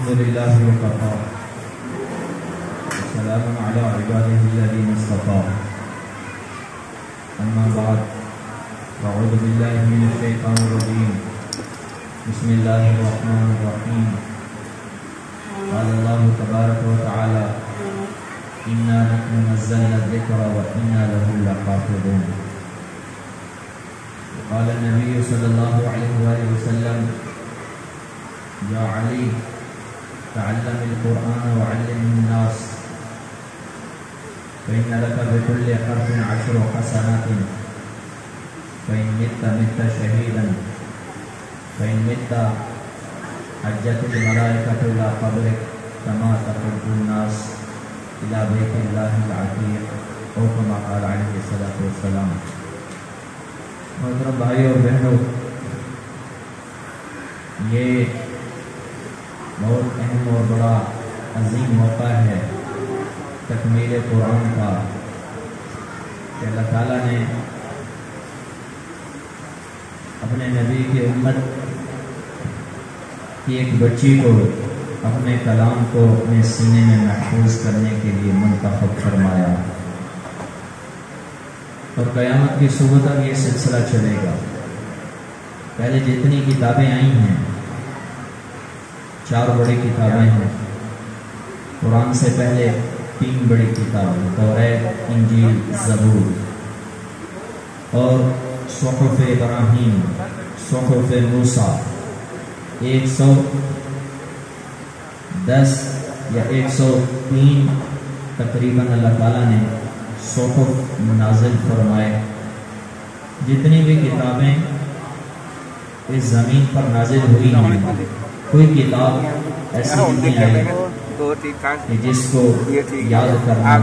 الحمد لله وكفى وسلام على عباده الذين اصطفى أما بعد فأعوذ بالله من الشيطان الرجيم بسم الله الرحمن الرحيم قال الله تبارك وتعالى إنا نحن نزلنا الذكر وإنا له لحافظون. قال النبي صلى الله عليه وآله وسلم يا علي تعلم القرآن وعلم الناس فإن لك بكل حرف 10 حسنات فإن مت مت شهيدا فإن مت حجت الملائكة إلى قبرك كما تحج الناس إلى بيت الله العتيق أو كما قال عليه الصلاة والسلام. محترم بھائیوں اور بہنوں، یہ بہت اہم اور بڑا عظیم موقع ہے تکمیل قرآن کا کہ اللہ تعالیٰ نے اپنے نبی کی امت کی ایک بچی کو اپنے کلام کو اپنے سینے میں محفوظ کرنے کے لیے منتخب فرمایا، اور قیامت کی صبح تک یہ سلسلہ چلے گا. پہلے جتنی کتابیں آئی ہیں 4 بڑی کتابیں ہیں. قرآن سے پہلے 3 بڑی کتابیں توریت، انجیل، زبور، اور صحف ابراہیم، صحف موسیٰ. 110 یا 103 تقریباً اللہ تعالیٰ نے صحف نازل فرمائے. جتنی بھی کتابیں اس زمین پر نازل ہوئی ہیں، کوئی کتاب ایسی نہیں آئی کہ جس کو یاد کرنا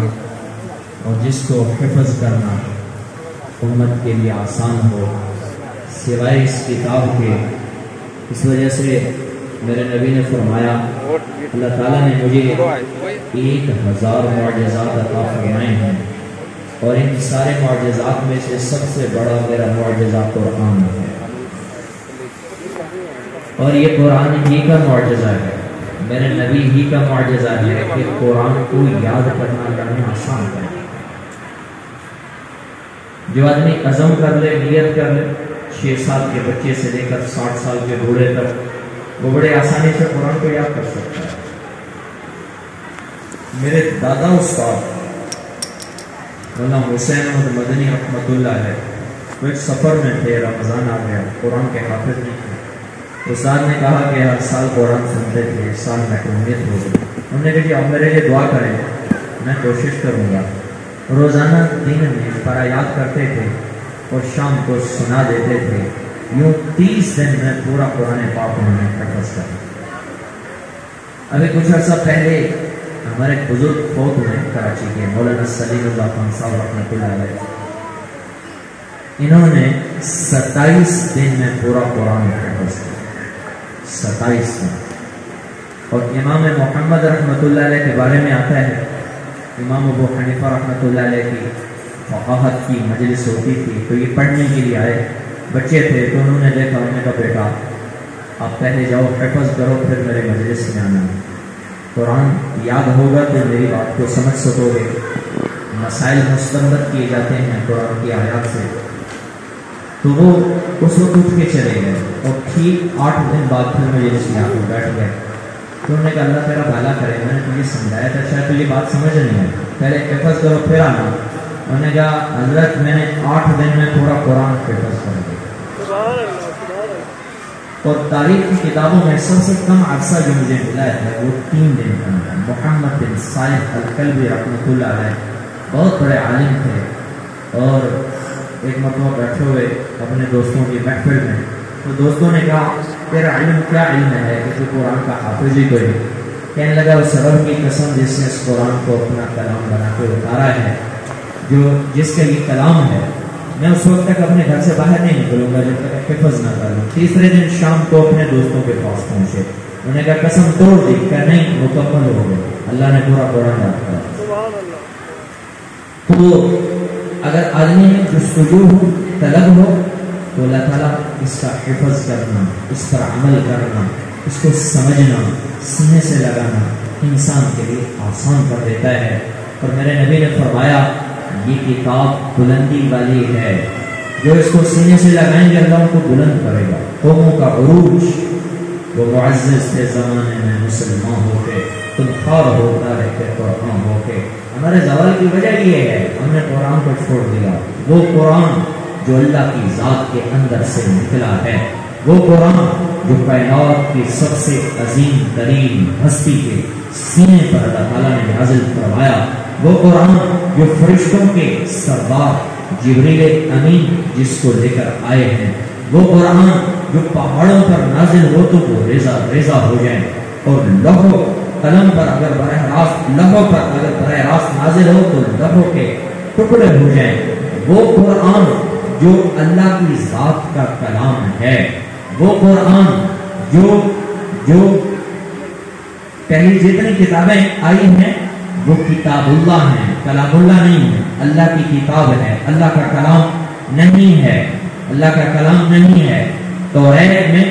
اور جس کو حفظ کرنا امت کے لیے آسان ہو سوائے اس کتاب کے. اس وجہ سے میرے نبی نے فرمایا اللہ تعالیٰ نے مجھے 1000 معجزات عطا فرمائے ہیں، اور ان سارے معجزات میں سے سب سے بڑا میرا معجزہ قرآن ہے، اور یہ قرآن ہی کا معجزہ ہے، میرے نبی ہی کا معجزہ ہے کہ قرآن کو یاد کرنا اللہ نے آسان کر دیا. جو آدمی عزم کر لے، نیت کر لے، 6 سال کے بچے سے لے کر 60 سال کے بوڑھے تک، وہ بڑے آسانی سے قرآن کو یاد کر سکتا ہے. میرے دادا استاد مولانا حسین احمد مدنی رحمۃ اللہ ہے، وہ ایک سفر میں تھے، رمضان آ گیا، قرآن کے حافظ نہیں تھے. استاد نے کہا کہ ہر سال قرآن سنتے تھے، اس سال محرومیت ہو گئی. انہوں نے کہا کہ آپ میرے لیے دعا کریں، میں کوشش کروں گا. روزانہ دن میں پارا کرتے تھے اور شام کو سنا دیتے تھے. یوں 30 دن میں پورا قرآن پاک انہوں نے حفظ کر. ابھی کچھ عرصہ پہلے ہمارے بزرگ فوت ہوئے کراچی کے، مولانا سلیم اللہ خان صاحب رحمۃ اللہ علیہ. انہوں نے 27 دن میں پورا قرآن حفظ کیا، 27 دن. اور امام محمد رحمۃ اللہ علیہ کے بارے میں آتا ہے، امام ابو حنیفہ رحمۃ اللہ علیہ کی فقاہت کی مجلس ہوتی تھی، تو یہ پڑھنے کے لیے آئے. بچے تھے تو انہوں نے دیکھا، انہوں نے کہا بیٹا آپ پہلے جاؤ حفظ کرو، پھر میرے مجلس میں آنا. قرآن یاد ہوگا تو میری بات کو سمجھ سکو گے. مسائل مستنبط کیے جاتے ہیں قرآن کی آیات سے. تو وہ اس وقت اٹھ کے چلے گئے، اور ٹھیک 8 دن بعد پھر مجلس میں آ کر بیٹھ گئے. تو انہوں نے کہا اللہ تیرا بھلا کرے، میں نے تجھے سمجھایا تھا، شاید تجھے بات سمجھ نہیں ہے، پہلے حفظ کرو پھر آنا. انہوں نے کہا حضرت میں نے 8 دن میں پورا قرآن حفظ کر دیا. اور تاریخ کی کتابوں میں سب سے کم عرصہ جو مجھے ملا ہے وہ 3 دن کا ہے. محمد بن صالح الکلبی رحمۃ اللہ علیہ بہت بڑے عالم تھے، اور ایک مرتبہ بیٹھے ہوئے اپنے دوستوں کی محفل میں، تو دوستوں نے کہا تیرا علم کیا علم ہے کہ تو قرآن کا حافظ ہی کوئی. کہنے لگا اس رب کی قسم جس نے اس قرآن کو اپنا کلام بنا کے اتارا ہے، جو جس کے لیے کلام ہے، میں اس وقت تک اپنے گھر سے باہر نہیں نکلوں گا جب تک حفظ نہ کر لوں. 3 دن شام کو اپنے دوستوں کے پاس پہنچے، انہوں نے کہا قسم توڑ دی کہ نہیں مکمل ہو گئے، اللہ نے پورا قرآن یاد کیا. تو اگر آدمی میں جستجو ہو، طلب ہو، تو اللہ تعالیٰ اس کا حفظ کرنا، اس پر عمل کرنا اس کو سمجھنا، سینے سے لگانا انسان کے لیے آسان کر دیتا ہے۔ اور میرے نبی نے فرمایا یہ کتاب بلندی والی ہے، جو اس کو سینے سے لگائیں گے اللہ ان کو بلند کرے گا۔ قوموں کا عروج، وہ معزز تھے زمانے میں مسلمان ہو کے، تم خوار ہوتا رہتے قرآن ہو کے۔ ہمارے زوال کی وجہ یہ ہے ہم نے قرآن کو چھوڑ دیا۔ وہ قرآن جو اللہ کی ذات کے اندر سے نکلا ہے، وہ قرآن جو کائنات کی سب سے عظیم ترین ہستی کے سینے پر اللہ تعالیٰ نے نازل کروایا، وہ قرآن جو فرشتوں کے سردار جبریل امین جس کو لے کر آئے ہیں، وہ قرآن جو پہاڑوں پر نازل ہو تو وہ ریزہ ریزہ ہو جائیں، اور لوحو قلم پر اگر براہ راست نازل ہو تو لوحوں کے ٹکڑے ہو جائیں۔ وہ قرآن جو اللہ کی ذات کا کلام ہے، وہ قرآن جو پہلی جتنی کتابیں آئی ہیں وہ کتاب اللہ ہیں، کلام اللہ نہیں ہے، اللہ کی کتاب ہے، اللہ کا کلام نہیں ہے، اللہ کا کلام نہیں ہے۔ توریت میں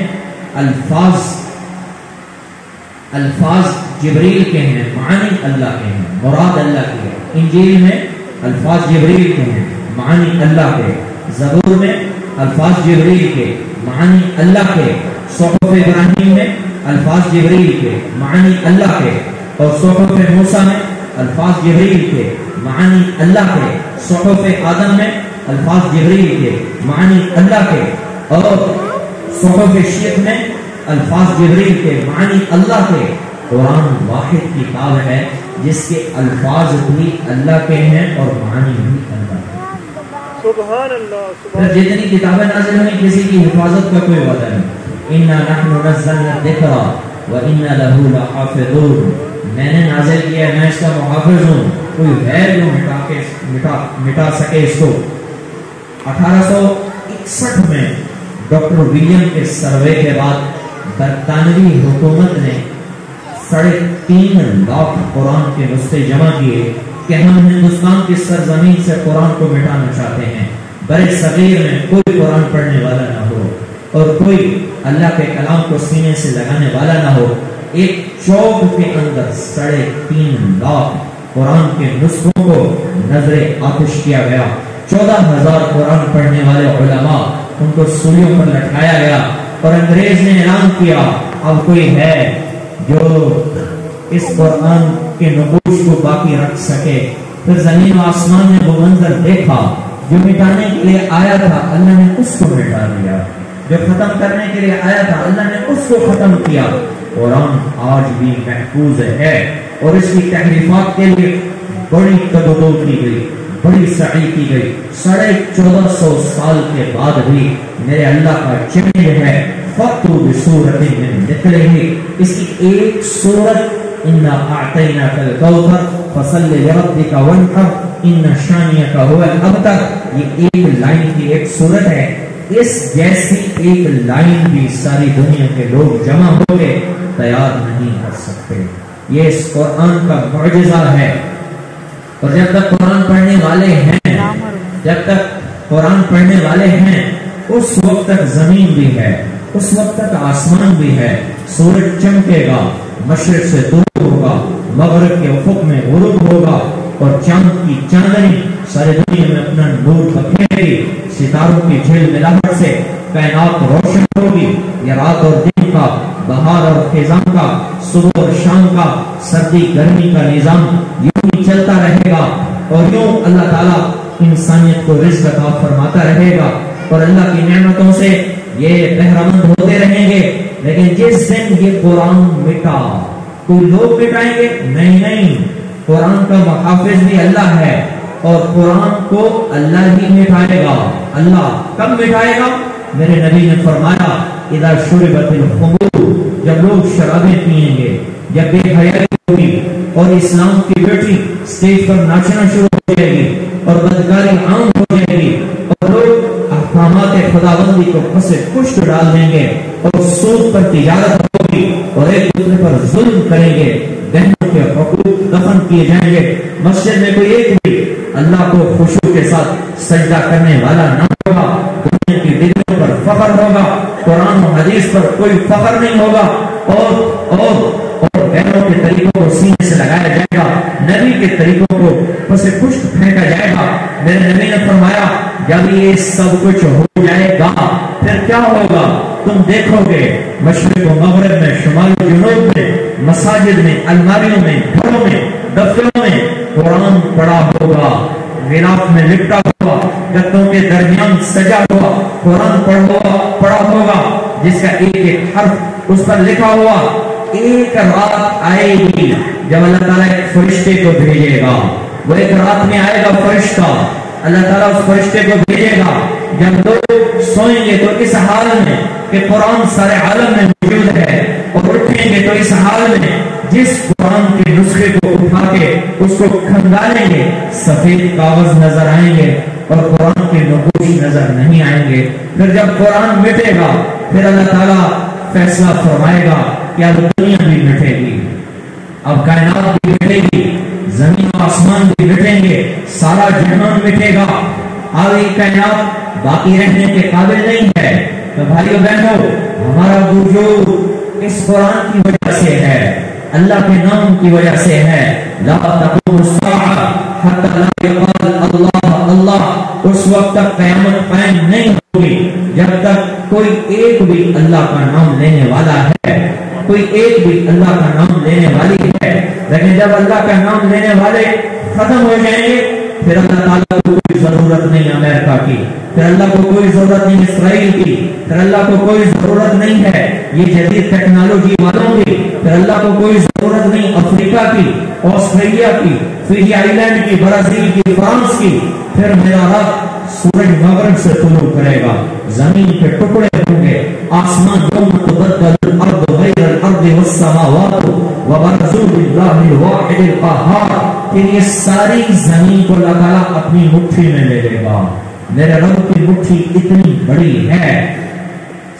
الفاظ جبریل کے ہیں، معانی اللہ کے ہیں، مراد اللہ کے ہیں۔ انجیل میں الفاظ جبریل کے ہیں، معانی اللہ کے۔ زبور میں الفاظ جبریل کے، معانی اللہ کے۔ صحف ابراہیم میں الفاظ جبریل کے، معانی اللہ کے۔ اور صحف موسیٰ میں الفاظ جبریل کے، معانی اللہ کے۔ صحف آدم میں الفاظ جبریل کے، معانی اللہ کے۔ اور صحف شیخ میں الفاظ جبریل کے، معانی اللہ کے۔ قرآن واحد کتاب ہے جس کے الفاظ بھی اللہ کے ہیں اور معانی بھی اللہ کے۔ سبحان اللہ۔ جتنی کتابیں نازل ہوئی کسی کی حفاظت کا کوئی وعدہ نہیں۔ اِنَّا نَحْنُ نَزَّلْنَا الذِّكْرَ وَإِنَّا لَهُ لَحَافِظُونَ، میں نے نازل کیا ہے، میں اس کا محافظ ہوں، کوئی ہے جو مٹا سکے اس کو۔ 1861 میں ڈاکٹر ولیم کے سروے کے بعد برطانوی حکومت نے 3.5 لاکھ قرآن کے نسخے جمع کیے کہ ہم ہندوستان کی سرزمین سے قرآن کو مٹانا چاہتے ہیں۔ برے صغیر میں کوئی قرآن پڑھنے والا نہ ہو اور کوئی اللہ کے کلام کو سینے سے لگانے والا نہ ہو۔ ایک چوک کے اندر 3.5 لاکھ قرآن کے نسخوں کو نظر آتش کیا گیا۔ 14,000 قرآن پڑھنے والے علماء ان کو سولیوں پر لٹکایا گیا، اور انگریز نے اعلان کیا اب کوئی ہے جو اس قرآن کے نقوش کو باقی رکھ سکے۔ پھر زمین و آسمان نے وہ منظر دیکھا، جو مٹانے کے لیے آیا تھا اللہ نے اس کو مٹا دیا، جو ختم کرنے کے لیے آیا تھا اللہ نے اس کو ختم کیا۔ قرآن آج بھی محفوظ ہے اور اس کی تحریفات کے لیے بڑی قدر کی گئی، بڑی سعی کی گئی۔ 1450 سال کے بعد بھی میرے اللہ کا چیلنج ہے، فَأْتُوا بِسُورَةٍ مِّن مِّثْلِهِ، اس کی ایک سورت اِنَّا أَعْطَيْنَاكَ الْكَوْثَرَ فَصَلِّ لِرَبِّكَ وَانْحَرْ إِنَّ شَانِئَكَ هُوَ الْأَبْتَرُ، یہ ایک لائن کی ایک سورت ہے۔ اس جیسی ایک لائن بھی ساری دنیا کے لوگ جمع ہو کے تیار نہیں کر سکتے۔ یہ اس قرآن کا معجزہ ہے، اور جب تک قرآن پڑھنے والے ہیں، جب تک قرآن پڑھنے والے ہیں، اس وقت تک زمین بھی ہے، اس وقت تک آسمان بھی ہے۔ سورج چمکے گا، مشرق سے طلوع ہوگا، مغرب کے افق میں غروب ہوگا، اور چاند کی چاندنی ساری دنیا میں اپنا نور بکھیرے گی۔ ستاروں کی جھل ملاحٹ سے کائنات روشن ہوگی۔ یہ رات اور دن کا، بہار اور خزاں کا، صبح اور شام کا، سردی گرمی کا نظام یوں ہی چلتا رہے گا، اور یوں اللہ تعالیٰ انسانیت کو رزق عطا فرماتا رہے گا، اور اللہ کی نعمتوں سے یہ بہرمند ہوتے رہیں گے۔ لیکن جس دن یہ قرآن مٹا، کوئی لوگ مٹائیں گے؟ نہیں، قرآن کا محافظ بھی اللہ ہے، اور قرآن کو اللہ ہی مٹائے گا۔ اللہ کب مٹائے گا؟ میرے نبی نے فرمایا اذا شربت الخمور، جب لوگ شرابیں پیئیں گے، جب بے حیائی ہوگی اور اسلام کی بیٹی اسٹیج پر ناچنا شروع ہو جائے گی اور بدکاری عام ہو جائے گی، اور لوگ احکامات خداوندی کو پس پشت ڈال دیں گے، اور سود پر تجارت ہوگی، اور ایک دوسرے پر ظلم کریں گے، بہنوں کے حقوق دفن کیے جائیں گے، مسجد میں کوئی ایک بھی اللہ کو خشوع کے ساتھ سجدہ کرنے والا نہ ہوگا، دنیا کی بدعتوں پر فخر ہوگا، قرآن و حدیث پر کوئی فخر نہیں ہوگا، اور غیروں کے طریقوں کو سینے سے لگایا جائے گا، نبی کے طریقوں کو پس پشت پھینکا جائے گا۔ میرے نبی نے فرمایا جب یہ سب کچھ ہو جائے گا پھر کیا ہوگا؟ تم دیکھو گے مشرق و مغرب میں، شمال و جنوب میں، مساجد میں، الماریوں میں، گھروں میں، دفتروں میں قرآن پڑا ہوگا، غلاف میں لپٹا ہوا، گدوں کے درمیان سجا ہوا قرآن پڑا ہوگا، جس کا ایک ایک حرف اس پر لکھا ہوا۔ ایک رات آئے گی جب اللہ تعالیٰ ایک فرشتے کو بھیجے گا، وہ ایک رات میں آئے گا فرشتہ، اللہ تعالیٰ اس فرشتے کو بھیجے گا جب لوگ سوئیں گے تو اس حال میں کہ قرآن سارے عالم میں موجود ہے، اور اٹھیں گے تو اس حال میں جس قرآن کے نسخے کو اٹھا کے اس کو کھنگالیں گے سفید کاغذ نظر آئیں گے اور قرآن کے نقوش نظر نہیں آئیں گے۔ پھر جب قرآن مٹے گا پھر اللہ تعالیٰ فیصلہ فرمائے گا کہ اب دنیا بھی مٹے گی، اب کائنات بھی مٹے گی، زمین و آسمان بھی مٹیں گے، سارا جہان مٹے گا، آگے کائنات باقی رہنے کے قابل نہیں ہے۔ تو بھائیو بہنوں، ہمارا وجود اس قرآن کی وجہ سے ہے، اللہ کے نام کی وجہ سے ہے۔ لا تقوم الساعة حتى لا يقال اللہ اللہ، اس وقت تک قیامت قائم نہیں ہوگی جب تک کوئی ایک بھی اللہ کا نام لینے والا ہے، کوئی ایک بھی اللہ کا نام لینے والی ہے۔ لیکن جب اللہ کا نام لینے والے ختم ہو جائیں گے پھر اللہ تعالیٰ کو کوئی ضرورت نہیں امریکہ کی، پھر اللہ کو کوئی ضرورت نہیں اسرائیل کی، پھر اللہ کو کوئی ضرورت نہیں ہے یہ جدید ٹیکنالوجی والوں کی، پھر اللہ کو کوئی ضرورت نہیں افریقہ کی، آسٹریلیا کی، فجی آئی لینڈ کی، برازیل کی، فرانس کی۔ پھر میرا رب سورج مغرب سے طلوع کرے گا، زمین کے ٹکڑے ہوں گے، آسمان یوم تبدل الارض غیر الارض والسماوات وبرزوا للہ الواحد القہار۔ پھر یہ ساری زمین کو اللہ تعالیٰ اپنی مٹھی میں لے لے گا۔ میرے رب کی مٹھی اتنی بڑی ہے،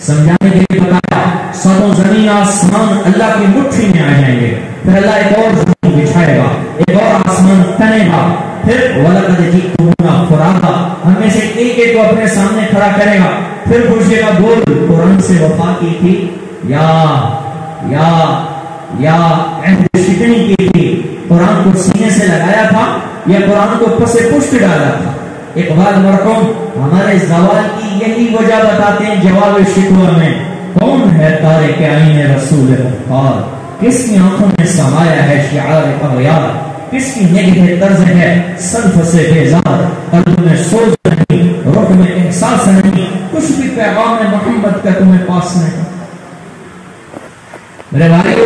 سمجھانے کے لیے بتایا ساتوں زمین آسمان اللہ کی مٹھی میں آ جائیں گے۔ پھر اللہ ایک اور زمین بچھائے گا، ایک اور آسمان تنے گا، پھر وَلَقَدْ جِئْتُمُونَا فُرَادًا، ہم میں سے ایک ایک کو اپنے سامنے کھڑا کرے گا، پھر پوچھے گا بول قرآن سے وفا کی تھی یا عہد شکنی کی تھی، قرآن کو سینے سے لگایا تھا یا قرآن کو پس پشت ڈالا تھا۔ اقبال مرحوم ہمارے زوال کی یہی وجہ بتاتے ہیں جواب شکوہ میں، کون ہے تارک عین رسول مختار، کس کی آنکھوں میں سمایا ہے شعار اغیار، کس کی نگہ طرز ہے صرف سے بیزار، قلب میں سوز نہیں، روح میں احساس نہیں، کچھ بھی پیغام محمد کا تمہیں پاس نہیں۔ میرے بھائیو،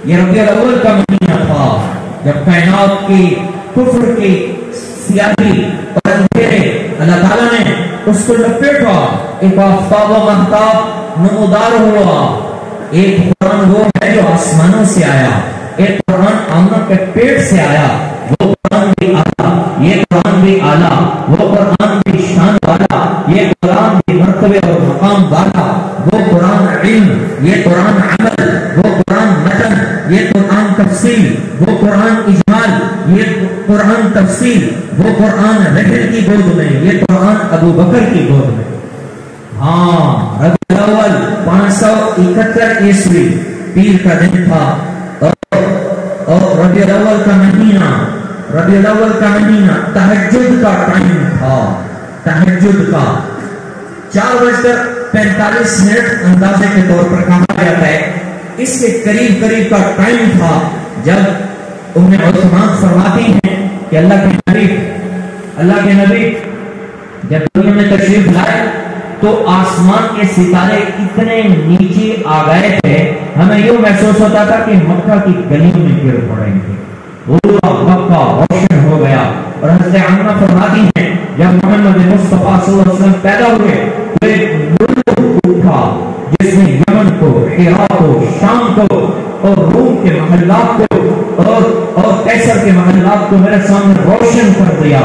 یہ ربیع الاول کا مہینہ تھا جب کائنات کی کفر کی سیاہی اور اندھیرے اللہ تعالیٰ نے اس کو لپیٹا، ایک آفتاب و مہتاب نمودار ہوا۔ ایک قرآن وہ ہے جو آسمانوں سے آیا، ایک قرآن آمنہ کے پیٹ سے آیا، وہ قرآن بھی اعلیٰ، یہ قرآن بھی اعلیٰ، وہ قرآن بھی شان والا، یہ قرآن بھی مرتبے اور مقام والا، وہ قرآن علم، یہ قرآن عمل، وہ قرآن متن، یہ قرآن تفصیل، وہ قرآن اجمال، یہ قرآن تفصیل، وہ قرآن رحل کی گود میں، یہ قرآن ابو بکر کی گود میں۔ ہاں، ربیع الاول 571 عیسوی پیر کا دن تھا، اور ربیع الاول کا مہینہ تہجد کا ٹائم تھا، تہجد کا 4:45 اندازے کے طور پر کہا جاتا ہے، اس کے قریب کا ٹائم تھا جب عثمان فرماتی ہیں کہ اللہ کے نبی جب دنیا میں تشریف لائے تو آسمان کے ستارے اتنے نیچے آ گئے تھے، ہمیں یوں محسوس ہوتا تھا کہ مکہ کی گلیوں میں گر پڑیں گے، پورا مکہ روشن ہو گیا۔ اور حضرت عامنہ فرماتی ہیں جب محمد مصطفیٰ صلی اللہ علیہ وسلم پیدا ہوئے تو ایک ملک اٹھا جس نے یمن کو، عراق کو، شام کو اور روم کے محلات کو اور قیصر کے محلات کو میرے سامنے روشن کر دیا،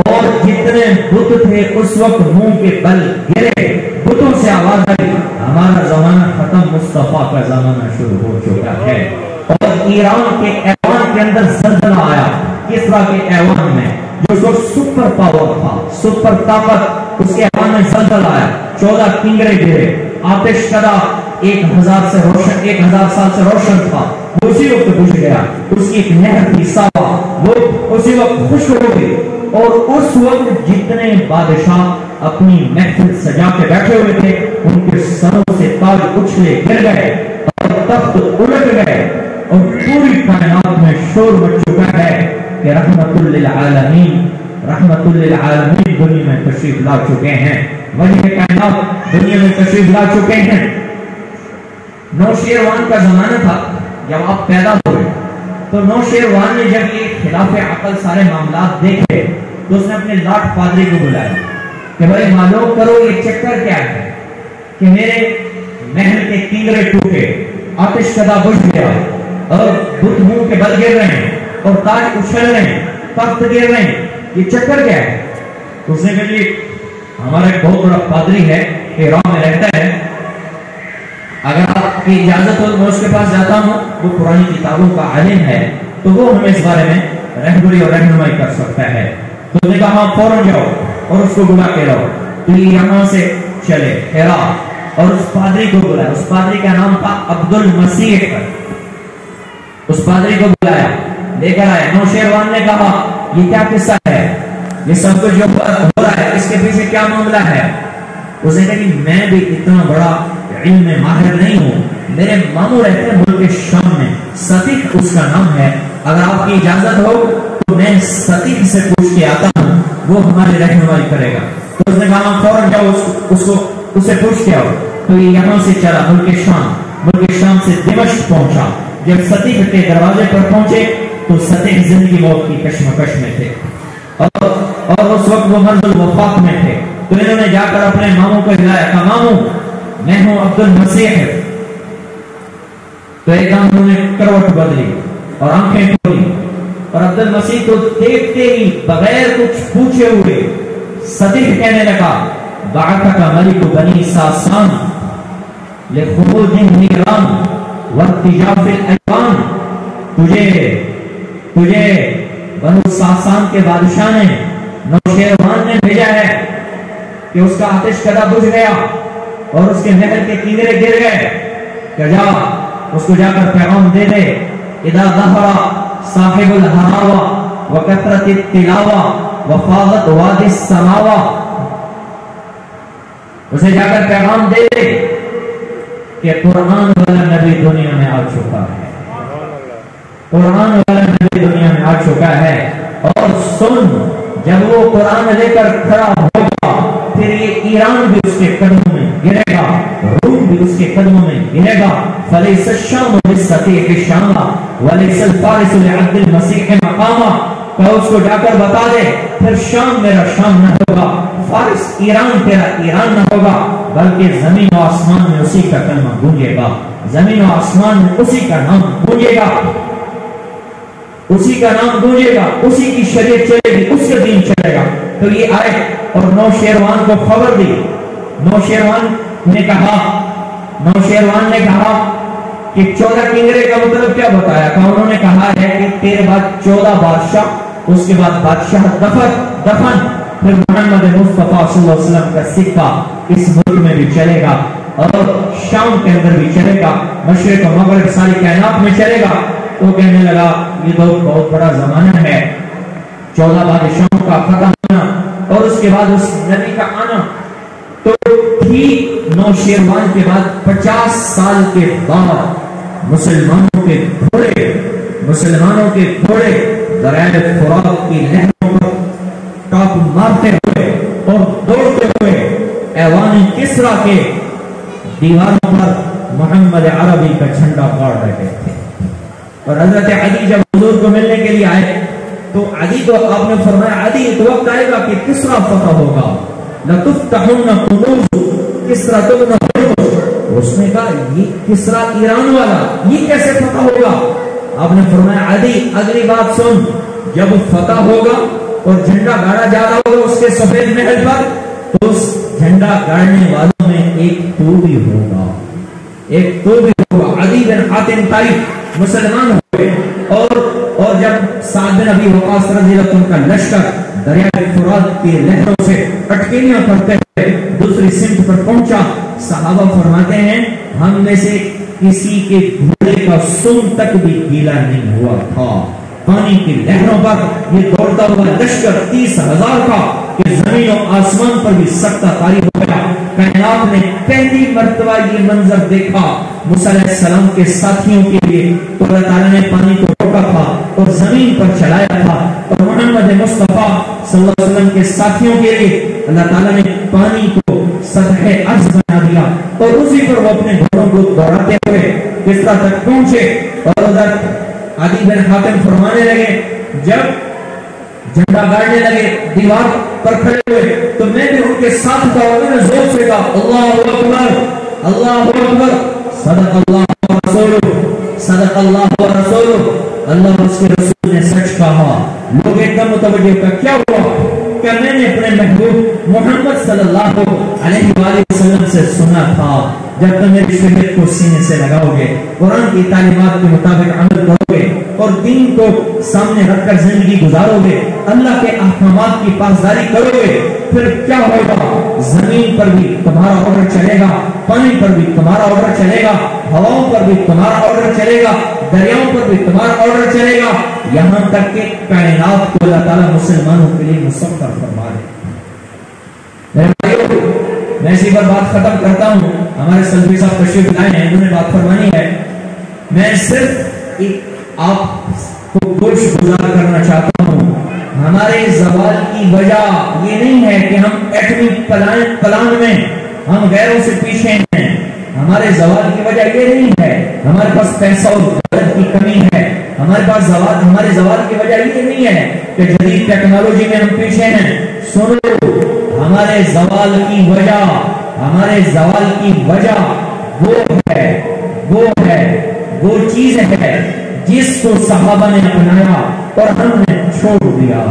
اور جتنے بت تھے اس وقت منہ کے بل گرے، بتوں سے آواز آئی ہمارا زمانہ ختم، مصطفیٰ کا زمانہ شروع ہو چکا ہے۔ اور ایران کے ایوان کے اندر زلزلہ آیا، کسرا کے ایوان میں جو سپر پاور تھا، سپر طاقت، اس کے ایوان میں زلزلہ آیا، 14 کنگرے گرے، آتش کدا 1000 سال سے روشن تھا، وہ اسی وقت بجھ گیا، اس کی ایک نہر تھی ساوا، وہ اسی وقت خشک ہو گئی، اور اس وقت جتنے بادشاہ اپنی محفل سجا کے بیٹھے ہوئے تھے ان کے سروں سے تاج اچھلے گر گئے اور تخت الٹ گئے، اور پوری کائنات میں شور مچ چکا ہے کہ رحمت للعالمین دنیا میں تشریف لا چکے ہیں، ولی کائنات دنیا میں تشریف لا چکے ہیں۔ نوشیروان کا زمانہ تھا جب آپ پیدا ہوئے، تو نوشیروان نے جب یہ خلاف عقل سارے معاملات دیکھے تو اس نے اپنے لاٹ پادری کو بلایا کہ بھائی معلوم کرو یہ چکر کیا ہے کہ میرے محل کے کنگرے ٹوٹے، آتش کدا بجھ گیا، اور بت منہ کے بل گر رہے ہیں، اور تاج اچھل رہے ہیں، تخت گر رہے ہیں، یہ چکر کیا ہے؟ اس نے کہا یہ ہمارا ایک بہت بڑا پادری ہے، ایران میں رہتا ہے، اگر آپ کی اجازت ہو میں اس کے پاس جاتا ہوں، وہ قرآن کتابوں کا عالم ہے، تو وہ ہمیں اس بارے میں رہبری اور رہنمائی کر سکتا ہے۔ تو اس نے کہا ہاں فوراً جاؤ اور اس کو بلا کے لاؤ، تو یہ یہاں سے چلے ہیرا، اور اس پادری کو بلایا، اس پادری کا نام تھا عبد المسیح، اس پادری کو بلایا، لے کر آیا۔ نوشیروان نے کہا یہ کیا قصہ ہے، یہ سب کچھ جو ہو رہا ہے اس کے پیچھے کیا معاملہ ہے؟ اس نے کہا کہ میں بھی اتنا بڑا علم میں ماہر نہیں ہوں، میرے ماموں رہتے ہیں ملک شام میں، ستیخ اس کا نام ہے، اگر آپ کی اجازت ہو تو میں ستیخ سے پوچھ کے آتا ہوں، وہ ہماری رہنمائی کرے گا۔ تو اس نے کہا فوراً جاؤ اس سے پوچھ کے آؤ۔ تو یہ یہاں سے چلا ملک شام سے دمشق پہنچا۔ جب ستیخ کے دروازے پر پہنچے تو ستیخ زندگی موت کی کشمکش میں تھے، اور اس وقت وہ مرض الوفات میں تھے۔ تو انہوں نے جا کر اپنے ماموں کو ہلایا، کہا ماموں میں ہوں عبد المسیح۔ تو ایک دم انہوں نے کروٹ بدلی اور آنکھیں کھولی، اور عبد المسیح کو دیکھتے ہی بغیر کچھ پوچھے ہوئے ستیخ کہنے لگا بعثک ملک بنی ساسان لخروج النیران وارتجاف الایوان، تجھے بنو ساسان کے بادشاہ نے نوشیروان نے بھیجا ہے کہ اس کا آتش کدا بجھ گیا اور اس کے محل کے کنگرے گر گئے، کہ جا اس کو جا کر پیغام دے دے اذا ظہر صاحب الہراوہ وکثرت التلاوہ وفاضت وادی السماوہ، اسے جا کر پیغام دے دے کہ قرآن والا نبی دنیا میں آ چکا ہے، قرآن والا نبی دنیا میں آ چکا ہے، اور سن جب وہ قرآن لے کر کھڑا ہوگا پھر یہ ایران بھی اس کے قدموں میں گرے گا، روم بھی اس کے قدموں میں گرے گا، فلیس الشام للستیخ شاما ولیس الفارس لعبد المسیح مقاما، کہ اس کو جا کر بتا دے پھر شام میرا شام نہ ہوگا، فارس ایران تیرا ایران نہ ہوگا، بلکہ زمین و آسمان میں اسی کا کلمہ گونجے گا، زمین و آسمان میں اسی کا نام گونجے گا، اسی کا نام گونجے گا، اسی کی شریعت چلے گی، اس کا دین چلے گا۔ تو یہ آئے اور نوشیروان کو خبر دی۔ نوشیروان نے کہا کہ 14 کنگرے کا مطلب کیا بتایا؟ کہ انہوں نے کہا ہے کہ تیرے بعد 14 بادشاہ، اس کے بعد بادشاہ دفن، پھر محمد مصطفیٰ صلی اللہ علیہ وسلم کا سکہ اس ملک میں بھی چلے گا، اور شام کے اندر بھی چلے گا، مشرق و مغرب ساری کائنات میں چلے گا۔ وہ کہنے لگا یہ تو بہت بڑا زمانہ ہے، 14 بادشاہوں کا فتح ہونا اور اس کے بعد اس نبی کا آنا۔ تو ٹھیک نوشیروان کے بعد 50 سال کے بعد مسلمانوں کے گھوڑے دریائے فرات کی لہروں پر ٹاپ مارتے ہوئے اور دوڑتے ہوئے ایوان کسرا کے دیواروں پر محمد عربی کا جھنڈا گاڑ رہے تھے۔ اور حضرت علی جب حضور کو ملنے کے لیے آئے تو علی کو آپ نے فرمایا علی ایک وقت آئے گا کہ کسرا فتح ہوگا، لَتُفْتَحُنَّ قُنُوزُ کسرا تُبْنَ قُنُوزُ، اس نے کہا یہ کسرا ایران والا یہ کیسے فتح ہوگا؟ آپ نے فرمایا علی اگلی بات سن، جب ہوگا اور جھنڈا گاڑا جا رہا ہوگا اس کے سفید محل پر، تو اس جھنڈا گاڑنے والوں میں ایک تو بھی ہوگا، ایک تو بھی ہوگا۔ عدی بن حاتم طائی مسلمان ہوئے، اور جب سعد بن ابی وقاص رضی اللہ عنہ کا لشکر دریائے فرات کی لہروں سے اٹکیلیاں کرتے ہوئے دوسری سمت پر پہنچا، صحابہ فرماتے ہیں ہم میں سے کسی کے گھوڑے کا سم تک بھی گیلا نہیں ہوا تھا. پانی کی لہروں پر یہ دوڑتا ہوا لشکر 30,000 کا کہ زمین و آسمان پر بھی سکتہ طاری ہو گیا. کائنات نے پہلی مرتبہ یہ منظر دیکھا. موسیٰ علیہ السلام کے ساتھیوں کے لیے تو اللہ تعالیٰ نے پانی کو روکا تھا اور زمین پر چلایا تھا, اور محمد مصطفیٰ صلی اللہ علیہ وسلم کے ساتھیوں کے لیے اللہ تعالیٰ نے پانی کو سطح عرض بنا دیا, اور اسی پر وہ اپنے گھوڑوں کو دوڑاتے ہوئے کسرا تک پہنچے. اور ادھر عدی بن حاتم فرمانے لگے, جب جھنڈا گاڑنے لگے دیوار پر کھڑے ہوئے تو میں بھی ان کے ساتھ تھا, اور میں نے زور سے کہا اللہ اکبر اللہ اکبر, صدق اللہ و رسولہ صدق اللہ و رسولہ, اللہ اور اس کے رسول نے سچ کہا. لوگ ایک دم متوجہ کہ کیا ہوا, کہ میں نے اپنے محبوب محمد صلی اللہ علیہ وآلہ وسلم سے سنا تھا, جب تم میری شریعت کو سینے سے لگاؤ گے, قرآن کی تعلیمات کے مطابق عمل کرو گے اور دین کو سامنے رکھ کر زندگی گزارو گے, اللہ کے احکامات کی پاسداری کرو گے, پھر کیا ہوگا, زمین پر بھی تمہارا آرڈر چلے گا, پانی پر بھی تمہارا آرڈر چلے گا, ہواؤں پر بھی تمہارا آرڈر چلے گا, دریاؤں پر بھی تمہارا آرڈر چلے گا, یہاں تک کہ کائنات کو اللہ تعالیٰ مسلمانوں کے لیے مسخر فرما دے. میرے بھائیو, میں اسی پر بات ختم کرتا ہوں. ہمارے سلفی صاحب تشریف لائے ہیں, انہوں نے بات فرمانی ہے. میں صرف آپ کو گوشت گزار کرنا چاہتا ہوں. ہمارے زوال کی وجہ یہ نہیں ہے کہ ہم ایٹمی پلان میں ہم غیروں سے پیچھے ہیں. ہمارے زوال کی وجہ یہ نہیں ہے ہمارے پاس پیسہ اور دولت کی کمی ہے. ہمارے زوال کی وجہ یہ نہیں ہے کہ جدید ٹیکنالوجی میں ہم پیچھے ہیں. سنو, ہمارے زوال کی وجہ وہ چیز ہے جس کو صحابہ نے اپنایا اور ہم نے چھوڑ دیا.